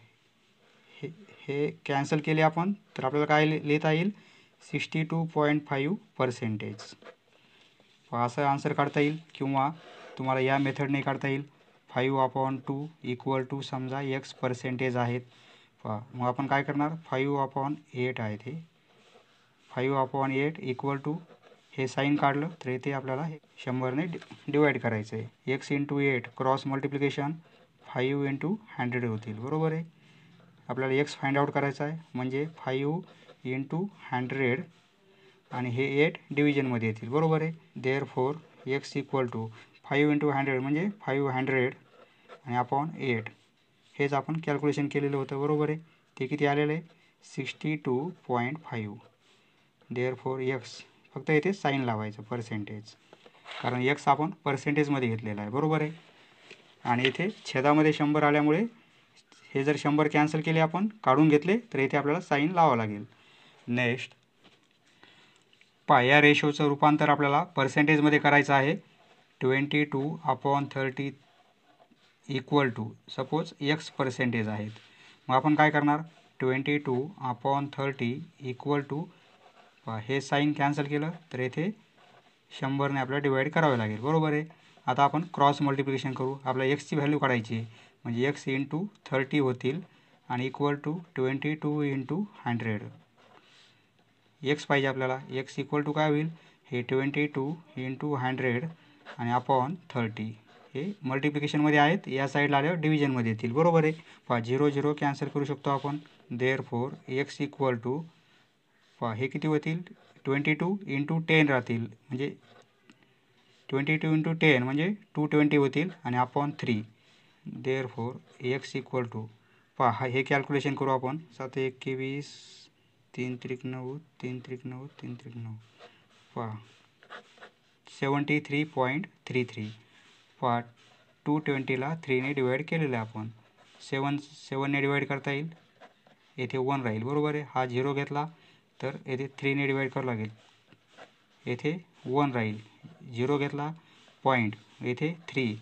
हे कॅन्सल केले आपण तर आपल्याला काय लिहिता येईल? 62.5%. पहा, असं आन्सर काढता येईल किंवा तुम्हाला या मेथडने काढता येईल. 5/2 = समजा x% आहेत. पहा, मग आपण काय करणार? 5/8 आहेत हे. 5/8 = हे साईन काढलं तर इथे आपल्याला 100ने डिवाईड करायचं आहे. x × 8 क्रॉस मल्टिप्लिकेशन 5 × 100 होतील, बरोबर आहे. आपल्याला x फाइंड आउट करायचा आहे, म्हणजे 5 × 100 आणि हे 8 डिव्हिजनमध्ये येतील, बरोबर आहे. देअरफॉर x = 5 × 100 म्हणजे 500 आणि अपॉन 8. हेच आपण कॅल्क्युलेशन केलेलं होतं, बरोबर आहे. ते किती आलेलं आहे? 62.5. देअरफॉर x, फक्त इथे साईन लावायचं पर्सेंटेज, कारण x आपण पर्सेंटेजमध्ये घेतलेला आहे, बरोबर आहे. आणि इथे छेदामध्ये 100 आल्यामुळे हे जर 100 कॅन्सल केले आपण काढून घेतले तर इथे आपल्याला साईन लावावं लागेल. नेक्स्ट पहा, या रेशोचं रूपांतर आपल्याला पर्सेंटेजमध्ये करायचं आहे. 22/30 = सपोज x% आहेत. मग आपण काय करणार? 22/30 = हे साईन कॅन्सल केलं तर येथे 100ने आपल्याला डिवाइड करावे लागेल, बरोबर आहे. आता आपण क्रॉस मल्टिप्लिकेशन करू. आपल्याला एक्सची व्हॅल्यू काढायची आहे, म्हणजे एक्स इंटू 30 होतील आणि इक्वल टू 22 इंटू 100. एक्स पाहिजे आपल्याला. एक्स इक्वल टू काय होईल, हे 22 इंटू 100 आणि अपॉन 30. हे मल्टिप्लिकेशनमध्ये आहेत, या साईडला आल्यावर डिव्हिजनमध्ये येतील, बरोबर आहे. 0 0 कॅन्सल करू शकतो आपण. देअरफॉर एक्स इक्वल टू हे किती होतील, 22 इंटू 10 राहतील, म्हणजे 22 इंटू 10 म्हणजे 220 होतील आणि upon 3. Therefore X equal to हे कॅल्क्युलेशन करू आपण. 7 1 21, 3 त्रिक 9, 3 त्रिक 9, 3 त्रिक 9. 73.33. 220ला 3ने डिवाइड केलेलं आहे आपण. 7ने डिवाइड करता येईल, येथे 1 राहील, बरोबर आहे. हा 0 घेतला तर येथे 3ने डिवाइड करावं लागेल, येथे 1 राहील. 0 घेतला पॉईंट, येथे 3.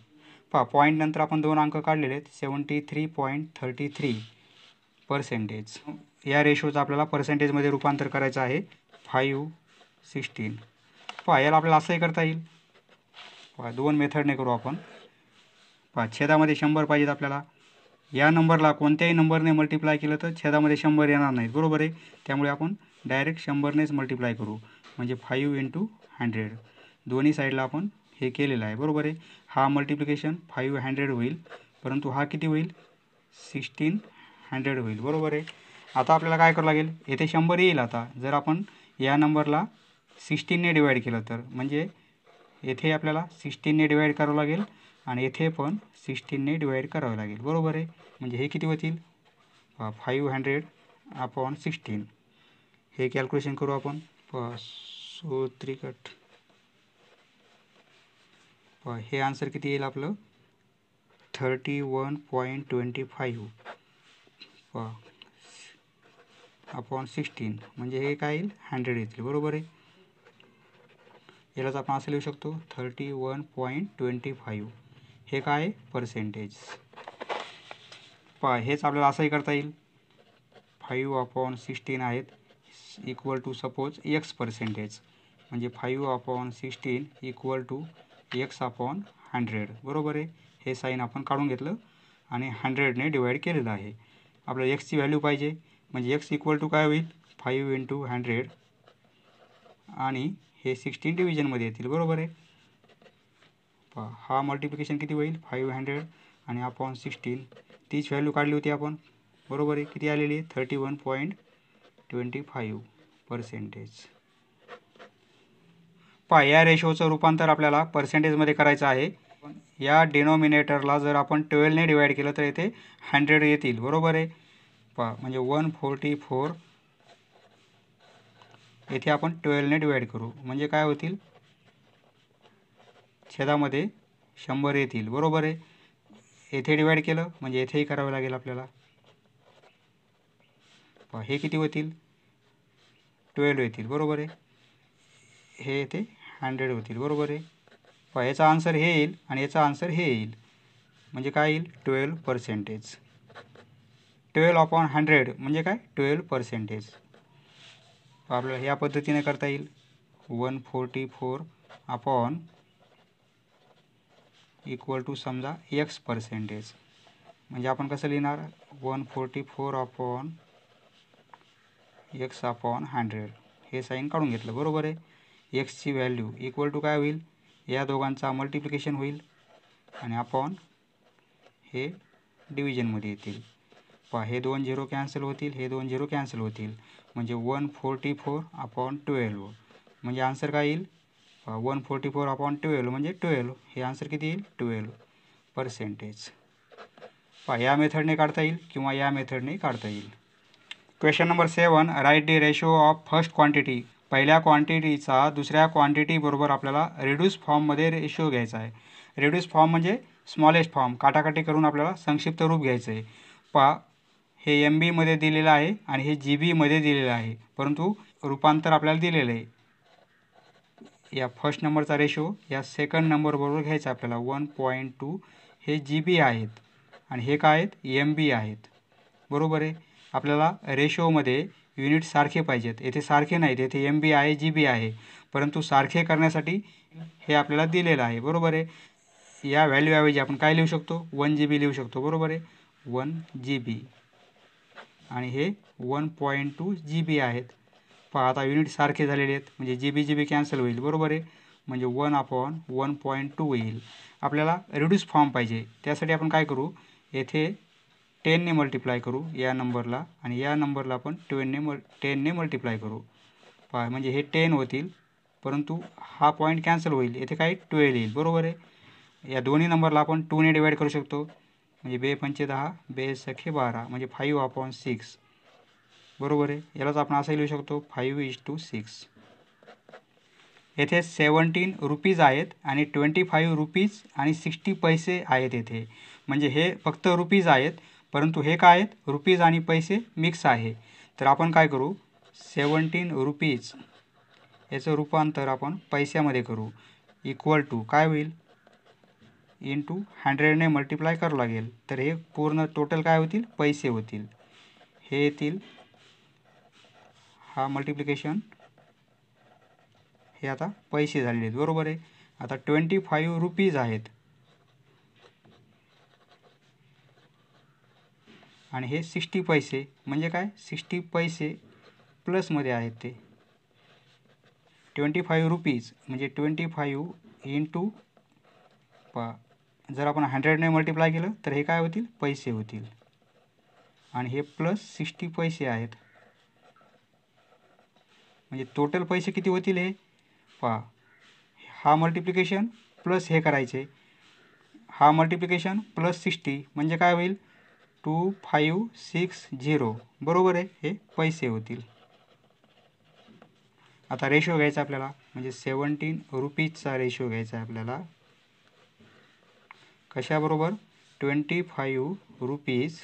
पॉईंट नंतर आपण 2 अंक काढलेले आहेत. 73.33%. या रेशोचं आपल्याला पर्सेंटेजमध्ये रूपांतर करायचं आहे. 516. याला आपल्याला असंही करता येईल. 2 मेथडने करू आपण. छेदामध्ये 100 पाहिजेत आपल्याला. या नंबरला कोणत्याही नंबरने मल्टिप्लाय केलं तर छेदामध्ये 100 येणार नाहीत, बरोबर आहे. त्यामुळे आपण डायरेक्ट 100नेच मल्टिप्लाय करू, म्हणजे 5 इंटू 100. दोन्ही साईडला आपण हे केलेलं आहे, बरोबर आहे. हा मल्टिप्लिकेशन 500 होईल, परंतु हा किती होईल, 1600 होईल, बरोबर आहे. आता आपल्याला काय करावं लागेल, येथे 100 येईल. आता जर आपण या नंबरला 16ने डिवाइड केलं तर, म्हणजे येथे आपल्याला 16ने डिवाइड करावं लागेल आणि येथे पण 16ने डिवाइड करावं लागेल, बरोबर आहे. म्हणजे हे किती होतील, 500 अपॉन 16. हे कॅल्क्युलेशन करू आपण. त्रिकट हे आन्सर किती येईल आपलं, 31.25 अपॉन 16, म्हणजे हे काय येईल, 100 येतील, बरोबर आहे. यालाच आपण असं लिहू शकतो 31.25. हे काय पर्सेंटेज. हेच आपल्याला असंही करता येईल. 5 अपॉन 16 आहेत equal to suppose X percentage, म्हणजे 5 upon 16 equal to X upon 100, बरोबर आहे. हे साईन आपण काढून घेतलं आणि 100ने डिवाइड केलेलं आहे. आपल्याला एक्सची व्हॅल्यू पाहिजे, म्हणजे एक्स इक्वल टू काय होईल, 5 इंटू 100 आणि हे 16 डिव्हिजनमध्ये येतील, बरोबर आहे. हा मल्टिप्लिकेशन किती होईल, 500 आणि अपॉन 16. तीच व्हॅल्यू काढली होती आपण, बरोबर आहे. किती आलेली आहे, 31.25%. या रेशोचं रूपांतर आपल्याला पर्सेंटेजमध्ये करायचं आहे. या डिनॉमिनेटरला जर आपण 12ने डिवाइड केलं तर येथे 100 येतील, बरोबर आहे. म्हणजे 144. येथे आपण 12ने डिवाइड करू, म्हणजे काय होतील, छेदामध्ये 100 येतील, बरोबर आहे. येथे डिवाइड केलं म्हणजे येथेही करावं लागेल आपल्याला. हे किती होतील, 12 येतील, बरोबर आहे. हे येथे 100 होतील, बरोबर आहे. याचा आन्सर हे येईल आणि याचा आन्सर हे येईल, म्हणजे काय येईल, 12%. 12 अपॉन 100 म्हणजे काय, 12%. आपल्याला या पद्धतीने करता येईल. 144 अपॉन इक्वल टू समजा एक्स पर्सेंटेज, म्हणजे आपण कसं लिहिणार, 144 अपॉन एक्स अपॉन 100. हे साईन काढून घेतलं, बरोबर आहे. एक्सची व्हॅल्यू इक्वल टू काय होईल, या दोघांचा मल्टिप्लिकेशन होईल आणि अपॉन हे डिव्हिजनमध्ये येतील. हे 2 0 कॅन्सल होतील, हे 2 0 कॅन्सल होतील, म्हणजे 144 अपॉन 12, म्हणजे आन्सर काय येईल, 144 अपॉन 12 म्हणजे 12. हे आन्सर किती येईल, 12%. या मेथडने काढता येईल किंवा या मेथडने काढता येईल. Question number 7. Write the ratio of first quantity. पहिल्या क्वांटिटीचा दुसऱ्या क्वांटिटी बरोबर आपल्याला रिड्यूस फॉर्ममध्ये रेशो घ्यायचा आहे. रिड्यूस फॉर्म म्हणजे स्मॉलेस्ट फॉर्म, काटाकाटी करून आपल्याला संक्षिप्त रूप घ्यायचं आहे. हे MB मध्ये दिलेलं आहे आणि हे GB मध्ये दिलेलं आहे, परंतु रूपांतर आपल्याला दिलेलं आहे. या फर्स्ट नंबरचा रेशो या सेकंड नंबर बरोबर घ्यायचा आपल्याला. 1.2 हे GB आहेत आणि हे काय आहेत, MB आहेत, बरोबर आहे. आपल्याला रेशोमध्ये युनिट सारखे पाहिजेत. येथे सारखे नाहीत, येथे MB आहे GB आहे, परंतु सारखे करण्यासाठी हे आपल्याला दिलेलं आहे. बरोबर आहे. या व्हॅल्यूऐवजी आपण काय लिहू शकतो, 1 GB लिहू शकतो. बरोबर आहे. 1 GB आणि हे 1.2 GB आहेत. पहा आता युनिट सारखे झालेले आहेत, म्हणजे GB कॅन्सल होईल. बरोबर आहे. म्हणजे 1/1.2 येईल. आपल्याला रिड्यूस फॉर्म पाहिजे, त्यासाठी आपण काय करू, येथे 10 ने मल्टिप्लाय करू या नंबरला आणि या नंबरला आपण 10 ने मल्टिप्लाय करू. पहा म्हणजे हे 10 होतील, परंतु हा पॉईंट कॅन्सल होईल, येथे काय 12 येईल. बरोबर आहे. या दोन्ही नंबरला आपण 2 ने डिवाइड करू शकतो, म्हणजे 2 पंचे 10, 2 सखे 12, म्हणजे 5/6. बरोबर आहे. यालाच आपण असं लिहू शकतो 5:6. येथे 17 रुपीज आहेत आणि 25 रुपीज आणि 60 पैसे आहेत येथे. म्हणजे हे फक्त रुपीज आहेत, परंतु हे काय आहेत, रुपीज आणि पैसे मिक्स आहे. तर आपण काय करू, 17 रुपीज याचं रूपांतर आपण पैशामध्ये करू. इक्वल टू काय होईल, इंटू 100 ने मल्टिप्लाय करावं लागेल. तर हे पूर्ण टोटल काय होतील, पैसे होतील. हे येतील, हा मल्टिप्लिकेशन, हे आता पैसे झालेले आहेत. बरोबर आहे. आता 25 रुपीज आहेत आणि हे 60 पैसे, म्हणजे काय 60 पैसे प्लसमध्ये आहेत. ते 25 रुपीज म्हणजे 25 इंटू जर आपण 100 ने मल्टिप्लाय केलं तर हे काय होतील, पैसे होतील. आणि हे प्लस 60 पैसे आहेत, म्हणजे टोटल पैसे किती होतील हे पहा. हा मल्टिप्लिकेशन प्लस हे करायचे, हा मल्टिप्लिकेशन प्लस 60 म्हणजे काय होईल, 2560. बरोबर आहे. हे पैसे होतील. आता रेशो घ्यायचा आपल्याला, म्हणजे 17 रुपीजचा रेशो घ्यायचा आहे आपल्याला. कशाबरोबर, 25 रुपीज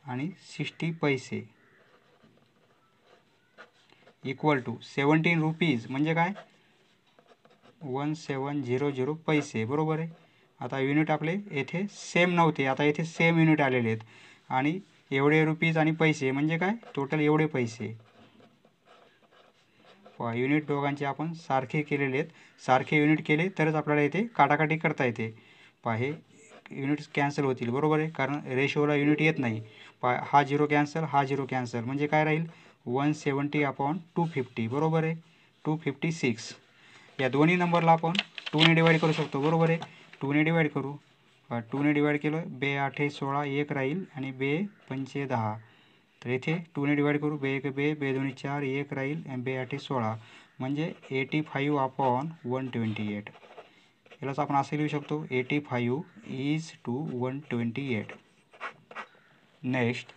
आणि 60 पैसे इक्वल टू 17 रुपीज म्हणजे काय 1700 पैसे. बरोबर आहे. आता युनिट आपले येथे सेम नव्हते, आता येथे सेम युनिट आलेले आहेत आणि एवढे रुपीज आणि पैसे म्हणजे काय टोटल एवढे पैसे. युनिट दोघांचे आपण सारखे केलेले आहेत. सारखे युनिट केले तरच आपल्याला येथे काटाकाटी करता येते. पहा हे युनिट्स कॅन्सल होतील. बरोबर आहे, कारण रेशोला युनिट येत नाही. हा 0 कॅन्सल, हा 0 कॅन्सल, म्हणजे काय राहील 170/250. बरोबर आहे. 256. या दोन्ही नंबरला आपण 2 ने डिवाइड करू शकतो. बरोबर आहे. 2 ने डिवाइड करू. 2 ने डिवाइड केलं, 2 8 16, 1 राहील आणि 2 पंचे 10. तर येथे 2 ने डिवाइड करू, 2 1 2, 2 2 4, 1 राहील आणि 2 8 16, म्हणजे 85/128. यालाच आपण असे लिहू शकतो 85:128. नेक्स्ट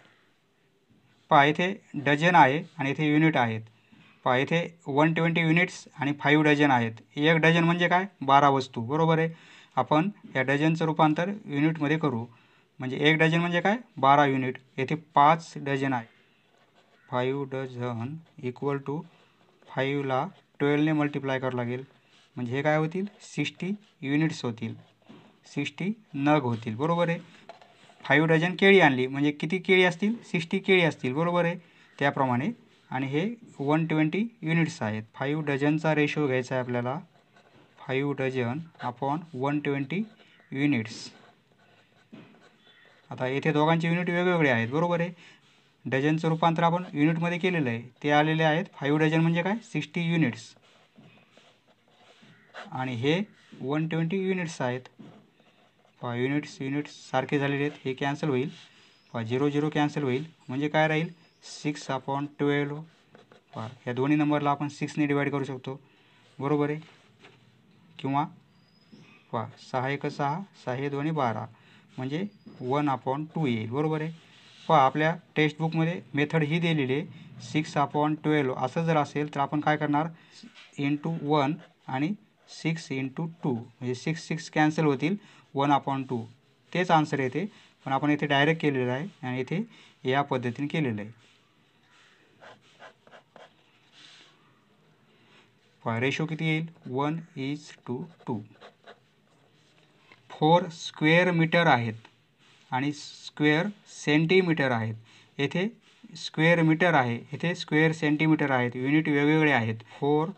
पहा येथे डझन आहे आणि येथे युनिट आहेत. पहा येथे 120 युनिट्स आणि 5 डझन आहेत. 1 डझन म्हणजे काय 12 वस्तू. बरोबर आहे. आपण या डझनचं रूपांतर युनिटमध्ये करू, म्हणजे 1 डझन म्हणजे काय 12 युनिट. येथे 5 डझन आहे. 5 डझन इक्वल टू 5ला 12 ने मल्टिप्लाय करावं लागेल, म्हणजे हे काय होतील 60 युनिट्स होतील, 60 नग होतील. बरोबर आहे. 5 डझन केळी आणली, म्हणजे किती केळी असतील 60 केळी असतील. बरोबर आहे. त्याप्रमाणे आणि हे 120 युनिट्स आहेत. 5 डझनचा रेशो घ्यायचा आहे आपल्याला, 5 डझन अपॉन 120 युनिट्स. आता येथे दोघांचे युनिट वेगवेगळे आहेत. बरोबर आहे. डझनचं रूपांतर आपण युनिटमध्ये केलेलं आहे, ते आलेले आहेत 5 डझन म्हणजे काय 60 युनिट्स आणि हे 120 युनिट्स आहेत. युनिट्स सारखे झालेले आहेत, हे कॅन्सल होईल. 0 0 कॅन्सल होईल, म्हणजे काय राहील 6/12. या दोन्ही नंबरला आपण 6 ने डिवाइड करू शकतो. बरोबर आहे. किंवा 6 1 6, 6 2 12, म्हणजे 1/2 येईल. बरोबर आहे. आपल्या टेक्स्टबुकमध्ये मेथड ही दिलेली आहे 6/12. असं जर असेल तर आपण काय करणार, इंटू 1 आणि 6 इंटू 2, म्हणजे 6 6 कॅन्सल होतील, 1/2 तेच आन्सर येते. पण आपण इथे डायरेक्ट केलेलं आहे आणि इथे या पद्धतीने केलेलं आहे. रेशो किती येईल 1:2. 4 स्क्वेअर मीटर आहेत आणि स्क्वेअर सेंटीमीटर आहेत. येथे स्क्वेअर मीटर आहे, इथे स्क्वेअर सेंटीमीटर आहेत, युनिट वेगवेगळे आहेत. 4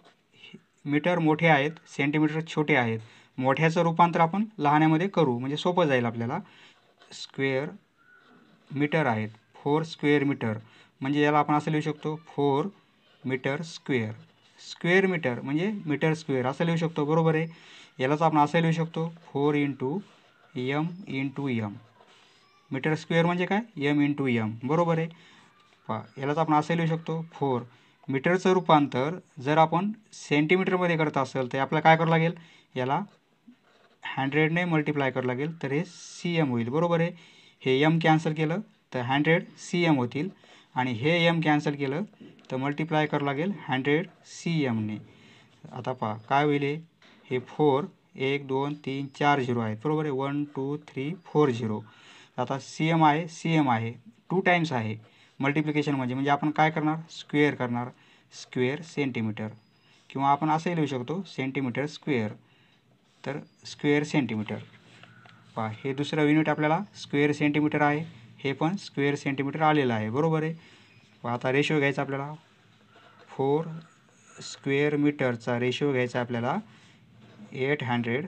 मीटर मोठे आहेत, सेंटीमीटर छोटे आहेत. मोठ्याचं रूपांतर आपण लहान्यामध्ये करू म्हणजे सोपं जाईल आपल्याला. स्क्वेअर मीटर आहेत, 4 स्क्वेअर मीटर म्हणजे याला आपण असं लिहू शकतो 4 मीटर स्क्वेअर. स्क्वेअर मीटर म्हणजे मीटर स्क्वेअर असं लिहू शकतो, बरोबर आहे. यालाच आपण असं लिहू शकतो 4 into M into M. Metre square म्हणजे काय, एम इंटू एम, बरोबर आहे. यालाच आपण असं लिहू शकतो 4. मीटरचं रूपांतर जर आपण सेंटीमीटरमध्ये करत असेल तर आपल्याला काय करावं लागेल, याला 100ने मल्टिप्लाय करावं लागेल, तर हे CM होईल, बरोबर आहे. हे एम कॅन्सल केलं तर 100 CM होतील आणि हे एम कॅन्सल केलं तर मल्टिप्लाय करावं लागेल 100 CMने. आता पहा काय होईल, हे 4 1 2 3 4 झिरो आहेत, बरोबर आहे. 1 2 3 4 झिरो. आता CM आहे, CM आहे, 2 टाइम्स आहे मल्टिप्लिकेशन म्हणजे आपण काय करणार, स्क्वेअर करणार, स्क्वेअर सेंटीमीटर. किंवा आपण असंही लिहू शकतो सेंटीमीटर स्क्वेअर, तर स्क्वेअर सेंटीमीटर. पहा हे दुसरं युनिट आपल्याला स्क्वेअर सेंटीमीटर आहे, हे पण स्क्वेअर सेंटीमीटर आलेलं आहे, बरोबर आहे. आता रेशो घ्यायचा आपल्याला, 4 स्क्वेअर मीटरचा रेशो घ्यायचा आपल्याला 800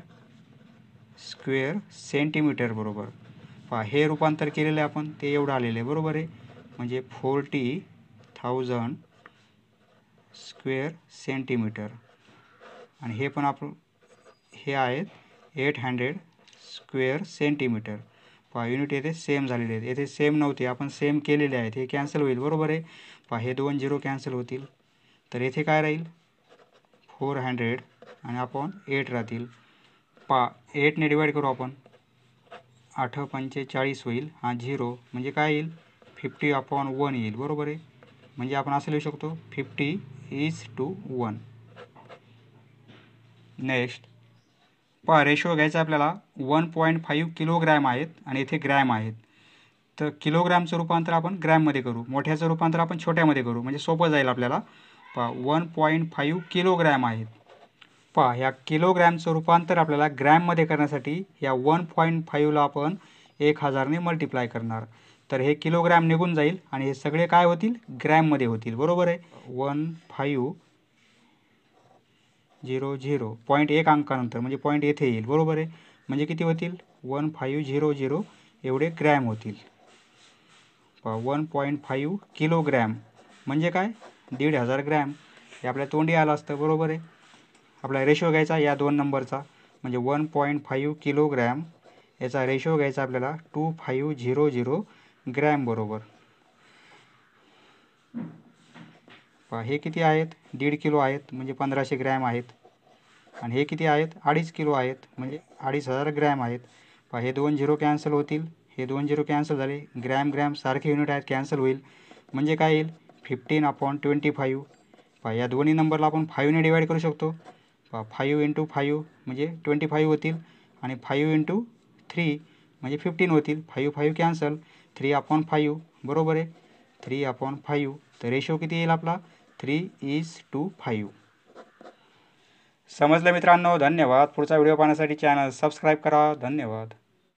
स्क्वेअर सेंटीमीटर, बरोबर. पहा हे रूपांतर केलेलं आहे आपण, ते एवढं आलेलं आहे, बरोबर आहे. म्हणजे 40,000 स्क्वेअर सेंटीमीटर. आणि हे पण आपण हे आहेत 800 स्क्वेअर सेंटीमीटर. पहा युनिट येथे सेम झालेले आहेत, येथे सेम नव्हते, आपण सेम केलेले आहेत, हे कॅन्सल होईल, बरोबर आहे. पहा हे 2 झिरो कॅन्सल होतील, तर येथे काय राहील 400 आणि आपण 8 राहतील. पहा 8ने डिवाईड करू आपण, 8 पंचे 40 होईल, हा झिरो म्हणजे काय येईल 50/1 येईल, बरोबर आहे. म्हणजे आपण असं लिहू शकतो 50:1. नेक्स्ट पहा रेशो घ्यायचा आपल्याला 1.5 किलोग्रॅम आहेत आणि इथे ग्रॅम आहेत, तर किलोग्रॅमचं रूपांतर आपण ग्रॅममध्ये करू, मोठ्याचं रूपांतर आपण छोट्यामध्ये करू म्हणजे सोपं जाईल आपल्याला. पहा 1.5 किलोग्रॅम आहेत. पहा ह्या किलोग्रॅमचं रूपांतर आपल्याला ग्रॅममध्ये करण्यासाठी या 1.5ला आपण 1000ने मल्टिप्लाय करणार, तर हे किलोग्रॅम निघून जाईल आणि हे सगळे काय होतील ग्रॅममध्ये होतील, बरोबर आहे. 1500 पॉईंट एक अंकानंतर म्हणजे पॉईंट येथे येईल, बरोबर आहे. म्हणजे किती होतील 1500 एवढे ग्रॅम होतील. 1.5 किलोग्रॅम म्हणजे काय 1500 ग्रॅम, हे आपल्या तोंडी आलं असतं, बरोबर आहे. आपला रेशो घ्यायचा या 2 नंबरचा म्हणजे 1.5 किलोग्रॅम, याचा रेशो घ्यायचा आपल्याला 2500 ग्रॅम, बरोबर. पहा हे किती आहेत 1.5 किलो आहेत म्हणजे 1500 ग्रॅम आहेत, आणि हे किती आहेत 2.5 किलो आहेत म्हणजे 2500 ग्रॅम आहेत. पहा हे 2 झिरो कॅन्सल होतील, हे 2 झिरो कॅन्सल झाले, ग्रॅम ग्रॅम सारखे युनिट आहेत कॅन्सल होईल म्हणजे काय येईल 15/25. पहा या दोन्ही नंबरला आपण 5ने डिवाईड करू शकतो. पहा 5 × 5 म्हणजे 25 होतील आणि 5 × 3 म्हणजे 15 होतील. 5 5 कॅन्सल, 3/5, बरोबर आहे. 3/5 तर रेशो किती येईल आपला 3:5. समजलं मित्रांनो, धन्यवाद. पुढचा व्हिडिओ पाहण्यासाठी चॅनल सबस्क्राईब करा. धन्यवाद.